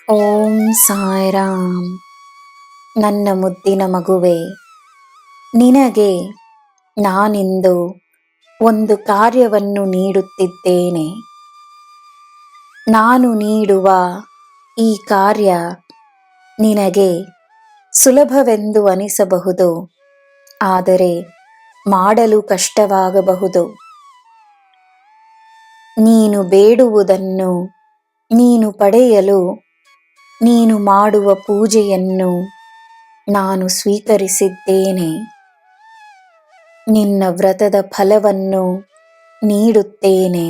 ಓಂ ಸಾಯಿರಾಮ್. ನನ್ನ ಮುದ್ದಿನ ಮಗುವೆ, ನಿನಗೆ ನಾನಿಂದು ಒಂದು ಕಾರ್ಯವನ್ನು ನೀಡುತ್ತಿದ್ದೇನೆ. ನಾನು ನೀಡುವ ಈ ಕಾರ್ಯ ನಿನಗೆ ಸುಲಭವೆಂದು ಅನಿಸಬಹುದು, ಆದರೆ ಮಾಡಲು ಕಷ್ಟವಾಗಬಹುದು. ನೀನು ಬೇಡುವುದನ್ನು ನೀನು ಪಡೆಯಲು ನೀನು ಮಾಡುವ ಪೂಜೆಯನ್ನು ನಾನು ಸ್ವೀಕರಿಸಿದ್ದೇನೆ. ನಿನ್ನ ವ್ರತದ ಫಲವನ್ನು ನೀಡುತ್ತೇನೆ.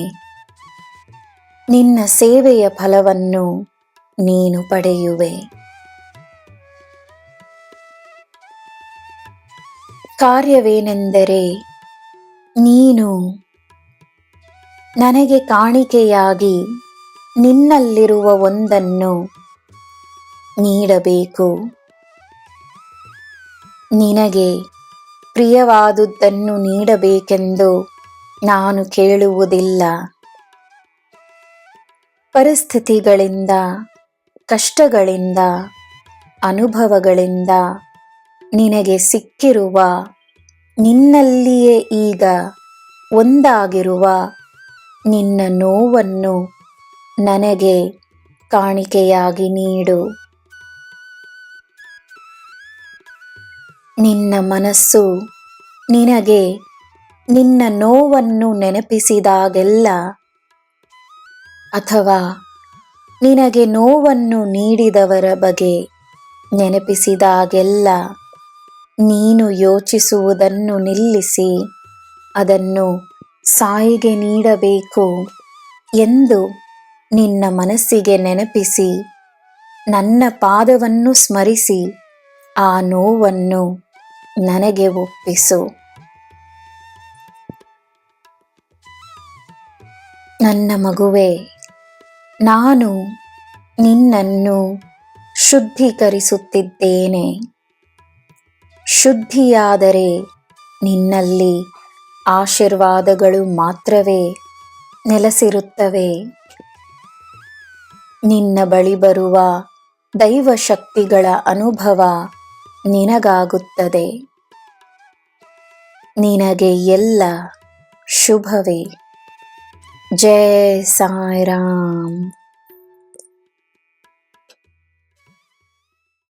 ನಿನ್ನ ಸೇವೆಯ ಫಲವನ್ನು ನೀನು ಪಡೆಯುವೆ. ಕಾರ್ಯವೇನೆಂದರೆ, ನೀನು ನನಗೆ ಕಾಣಿಕೆಯಾಗಿ ನಿನ್ನಲ್ಲಿರುವ ಒಂದನ್ನು ನೀಡಬೇಕು. ನಿನಗೆ ಪ್ರಿಯವಾದುದನ್ನು ನೀಡಬೇಕೆಂದು ನಾನು ಕೇಳುವುದಿಲ್ಲ. ಪರಿಸ್ಥಿತಿಗಳಿಂದ, ಕಷ್ಟಗಳಿಂದ, ಅನುಭವಗಳಿಂದ ನಿನಗೆ ಸಿಕ್ಕಿರುವ, ನಿನ್ನಲ್ಲಿಯೇ ಈಗ ಒಂದಾಗಿರುವ ನಿನ್ನ ನೋವನ್ನು ನನಗೆ ಕಾಣಿಕೆಯಾಗಿ ನೀಡು. ನಿನ್ನ ಮನಸ್ಸು ನಿನಗೆ ನಿನ್ನ ನೋವನ್ನು ನೆನಪಿಸಿದಾಗೆಲ್ಲ, ಅಥವಾ ನಿನಗೆ ನೋವನ್ನು ನೀಡಿದವರ ಬಗ್ಗೆ ನೆನಪಿಸಿದಾಗೆಲ್ಲ, ನೀನು ಯೋಚಿಸುವುದನ್ನು ನಿಲ್ಲಿಸಿ ಅದನ್ನು ಸಾಯಿಗೆ ನೀಡಬೇಕು ಎಂದು ನಿನ್ನ ಮನಸ್ಸಿಗೆ ನೆನಪಿಸಿ, ನನ್ನ ಪಾದವನ್ನು ಸ್ಮರಿಸಿ ಆ ನೋವನ್ನು ನನಗೆ ಒಪ್ಪಿಸು. ನನ್ನ ಮಗುವೆ, ನಾನು ನಿನ್ನನ್ನು ಶುದ್ಧೀಕರಿಸುತ್ತಿದ್ದೇನೆ. ಶುದ್ಧಿಯಾದರೆ ನಿನ್ನಲ್ಲಿ ಆಶೀರ್ವಾದಗಳು ಮಾತ್ರವೇ ನೆಲೆಸಿರುತ್ತವೆ. ನಿನ್ನ ಬಳಿ ಬರುವ ದೈವಶಕ್ತಿಗಳ ಅನುಭವ ನಿನಗಾಗುತ್ತದೆ. ನಿನಗೆ ಎಲ್ಲ ಶುಭವೇ. ಜೈ ಸಾಯಿರಾಮ್.